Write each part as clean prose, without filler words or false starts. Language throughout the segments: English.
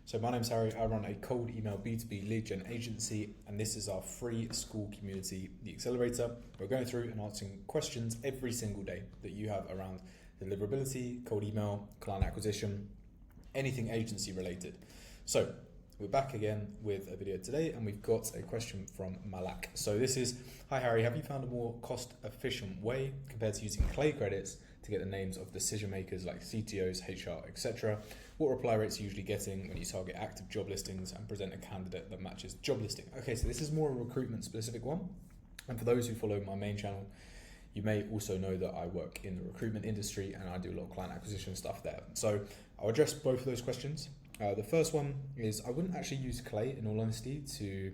So my name's Harry, I run a cold email B2B lead gen agency, and this is our free school community, The Accelerator. We're going through and answering questions every single day that you have around deliverability, cold email, client acquisition, anything agency related. So we're back again with a video today, and we've got a question from Malak. So this is, hi Harry, have you found a more cost efficient way compared to using Clay credits to get the names of decision makers like CTOs, HR, etc.? What reply rates are you usually getting when you target active job listings and present a candidate that matches job listing? Okay, so this is more a recruitment specific one. And for those who follow my main channel, you may also know that I work in the recruitment industry and I do a lot of client acquisition stuff there. So I'll address both of those questions. The first one is I wouldn't actually use Clay, in all honesty, to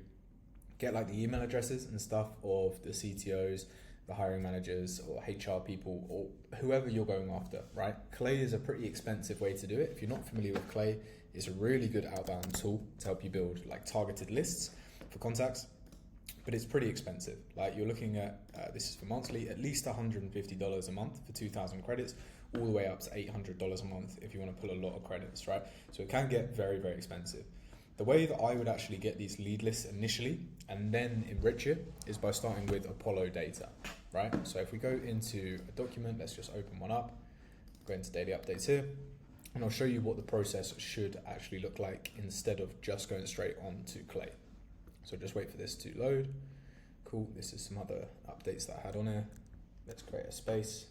get like the email addresses and stuff of the CTOs, the hiring managers or HR people or whoever you're going after, right? Clay is a pretty expensive way to do it. If you're not familiar with Clay, it's a really good outbound tool to help you build like targeted lists for contacts, but it's pretty expensive. Like you're looking at, this is for monthly, at least $150 a month for 2,000 credits, all the way up to $800 a month if you want to pull a lot of credits, right? So it can get very, very expensive. The way that I would actually get these lead lists initially and then enrich it is by starting with Apollo data, right? So if we go into a document, let's just open one up, go into daily updates here, and I'll show you what the process should actually look like instead of just going straight on to Clay. So just wait for this to load. Cool, this is some other updates that I had on here. Let's create a space.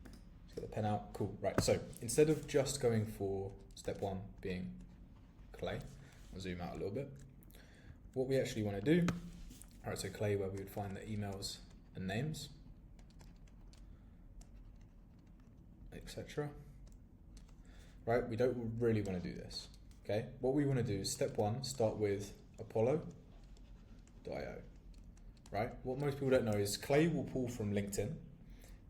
Let's get the pen out. Cool, right, so instead of just going for step one being Clay, I'll zoom out a little bit. What we actually want to do, all right, so Clay, where we would find the emails and names, etc. Right, we don't really want to do this, okay? What we want to do is step one, start with Apollo.io, right? What most people don't know is Clay will pull from LinkedIn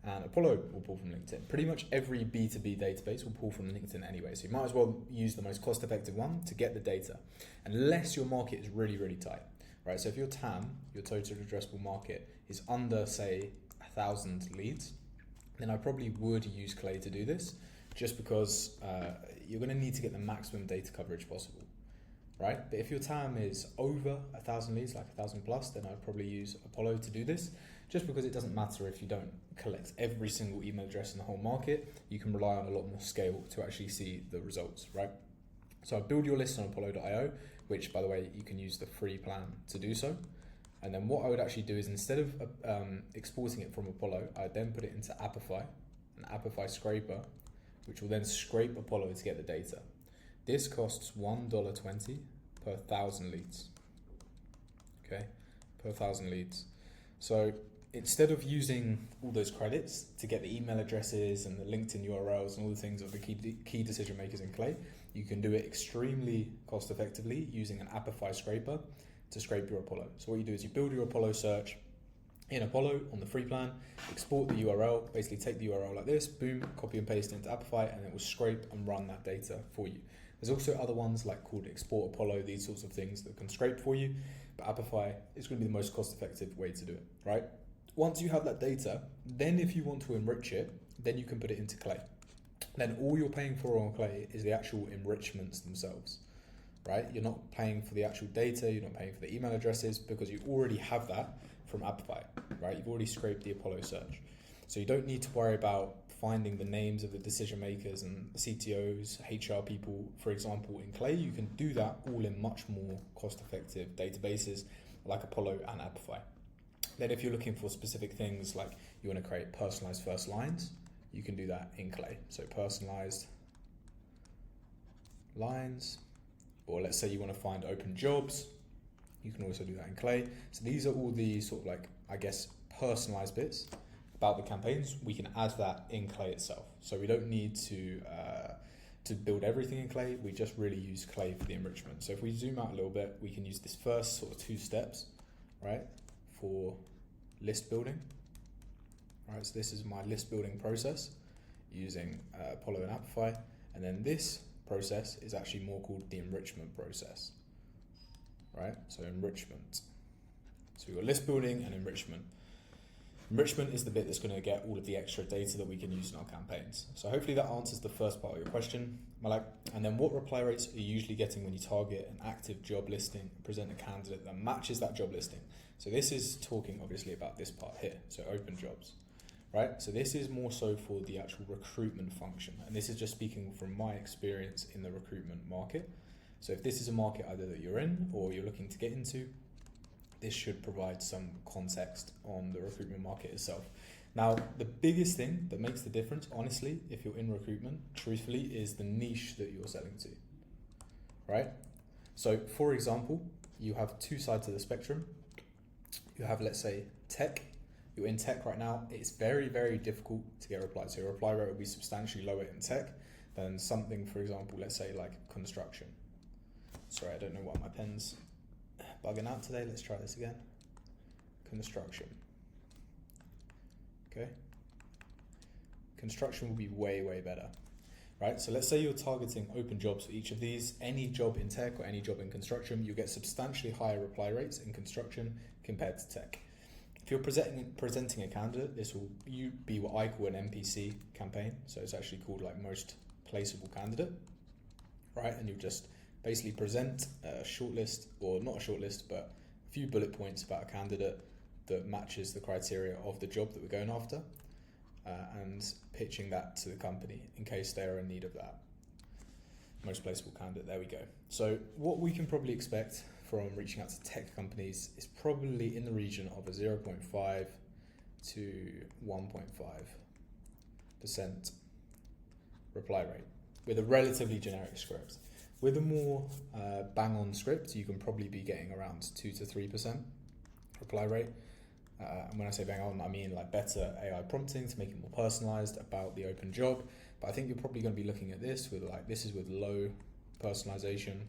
and Apollo will pull from LinkedIn. Pretty much every B2B database will pull from LinkedIn anyway, so you might as well use the most cost-effective one to get the data, unless your market is really, really tight, right? So if your TAM, your total addressable market, is under, say, 1,000 leads, then I probably would use Clay to do this, just because you're going to need to get the maximum data coverage possible, right? But if your TAM is over 1,000 leads, like 1,000 plus, then I'd probably use Apollo to do this, just because it doesn't matter if you don't collect every single email address in the whole market. You can rely on a lot more scale to actually see the results, right? So I build your list on Apollo.io, which, by the way, you can use the free plan to do so. And then what I would actually do is, instead of exporting it from Apollo, I'd then put it into Apify, an Apify scraper, which will then scrape Apollo to get the data. This costs $1.20 per 1,000 leads, okay, per 1,000 leads. So instead of using all those credits to get the email addresses and the LinkedIn URLs and all the things of the key decision makers in Clay, you can do it extremely cost effectively using an Apify scraper to scrape your Apollo. So what you do is you build your Apollo search in Apollo on the free plan, export the URL, basically take the URL like this, boom, copy and paste into Apify, and it will scrape and run that data for you. There's also other ones like called Export Apollo, these sorts of things that can scrape for you, but Apify is going to be the most cost-effective way to do it, right? Once you have that data, then if you want to enrich it, then you can put it into Clay. Then all you're paying for on Clay is the actual enrichments themselves, right? You're not paying for the actual data, you're not paying for the email addresses, because you already have that from Apify, right? You've already scraped the Apollo search. So you don't need to worry about finding the names of the decision makers and CTOs, HR people, for example, in Clay. You can do that all in much more cost-effective databases like Apollo and Apify. Then if you're looking for specific things like you want to create personalized first lines, you can do that in Clay. So personalized lines, or let's say you want to find open jobs, you can also do that in Clay. So these are all the sort of like, I guess, personalized bits about the campaigns. We can add that in Clay itself. So we don't need to build everything in Clay. We just really use Clay for the enrichment. So if we zoom out a little bit, we can use this first sort of two steps, right, for list building. All right, so this is my list building process using Apollo and Apify. And then this process is actually more called the enrichment process. Right, so enrichment. So we've got list building and enrichment. Enrichment is the bit that's going to get all of the extra data that we can use in our campaigns. So hopefully that answers the first part of your question, Malak. And then what reply rates are you usually getting when you target an active job listing and present a candidate that matches that job listing? So this is talking obviously about this part here, so open jobs, right? So this is more so for the actual recruitment function. And this is just speaking from my experience in the recruitment market. So if this is a market either that you're in or you're looking to get into, this should provide some context on the recruitment market itself. Now, the biggest thing that makes the difference, honestly, if you're in recruitment, truthfully, is the niche that you're selling to, right? So, for example, you have two sides of the spectrum. You have, let's say, tech. You're in tech right now. It's very, very difficult to get replies. So your reply rate will be substantially lower in tech than something, for example, let's say like construction. Sorry, I don't know why my pen's bugging out today. Let's try this again. Construction. Okay. Construction will be way, way better, right? So let's say you're targeting open jobs for each of these. Any job in tech or any job in construction, you get substantially higher reply rates in construction compared to tech. If you're presenting a candidate, this will be what I call an MPC campaign. So it's actually called like most placeable candidate, right? And you just basically present a shortlist, or not a shortlist, but a few bullet points about a candidate that matches the criteria of the job that we're going after, and pitching that to the company in case they're in need of that. Most placeable candidate, there we go. So what we can probably expect from reaching out to tech companies is probably in the region of a 0.5 to 1.5% reply rate with a relatively generic script. With a more bang-on script, you can probably be getting around 2 to 3% reply rate. And when I say bang-on, I mean like better AI prompting to make it more personalized about the open job. But I think you're probably going to be looking at this with like, this is with low personalization.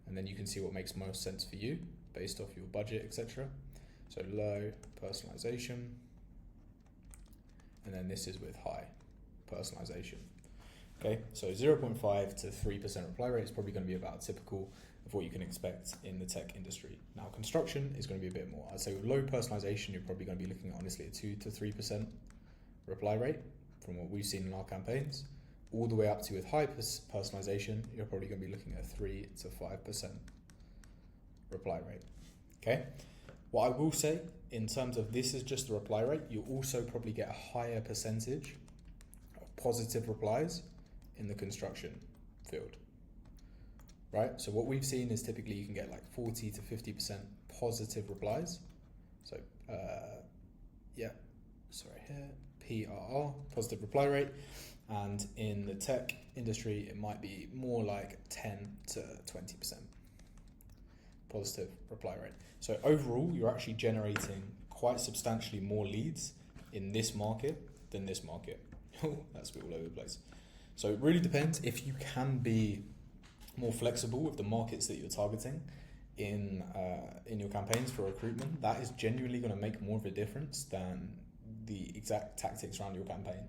And then you can see what makes most sense for you based off your budget, etc. So low personalization. And then this is with high personalization. Okay, so 0.5 to 3% reply rate is probably going to be about typical of what you can expect in the tech industry. Now, construction is going to be a bit more. I'd say with low personalization, you're probably going to be looking at honestly a 2 to 3% reply rate from what we've seen in our campaigns. All the way up to with high personalization, you're probably going to be looking at a 3 to 5% reply rate. Okay, what I will say in terms of this is just the reply rate, you'll also probably get a higher percentage of positive replies in the construction field, right? So what we've seen is typically you can get like 40 to 50% positive replies. So PRR, positive reply rate. And in the tech industry, it might be more like 10 to 20% positive reply rate. So overall, you're actually generating quite substantially more leads in this market than this market. That's a bit all over the place. So it really depends. If you can be more flexible with the markets that you're targeting in your campaigns for recruitment, that is genuinely going to make more of a difference than the exact tactics around your campaign,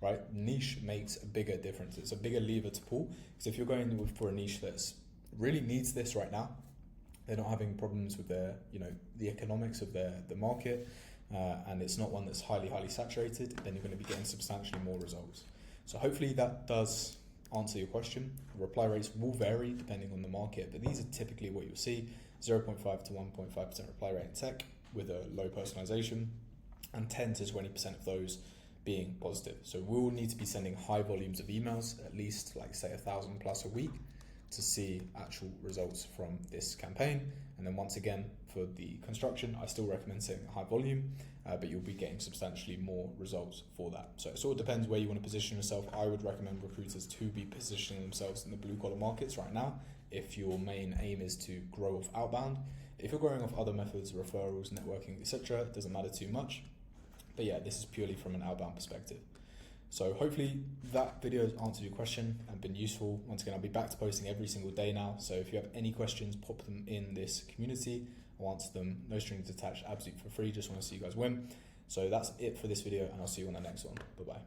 right? Niche makes a bigger difference. It's a bigger lever to pull, because if you're going for a niche that's really needs this right now, they're not having problems with their, the economics of the market, and it's not one that's highly saturated, then you're going to be getting substantially more results. So hopefully that does answer your question. Reply rates will vary depending on the market, but these are typically what you'll see: 0.5 to 1.5% reply rate in tech with a low personalization, and 10 to 20% of those being positive. So we'll need to be sending high volumes of emails, at least like say 1,000 plus a week, to see actual results from this campaign. And then once again, for the construction, I still recommend setting a high volume, but you'll be getting substantially more results for that. So it sort of depends where you want to position yourself. I would recommend recruiters to be positioning themselves in the blue collar markets right now if your main aim is to grow off outbound. If you're growing off other methods, referrals, networking, etc., it doesn't matter too much. But yeah, this is purely from an outbound perspective. So hopefully that video has answered your question and been useful. Once again, I'll be back to posting every single day now. So if you have any questions, pop them in this community. I'll answer them, no strings attached, absolutely for free. Just want to see you guys win. So that's it for this video, and I'll see you on the next one. Bye-bye.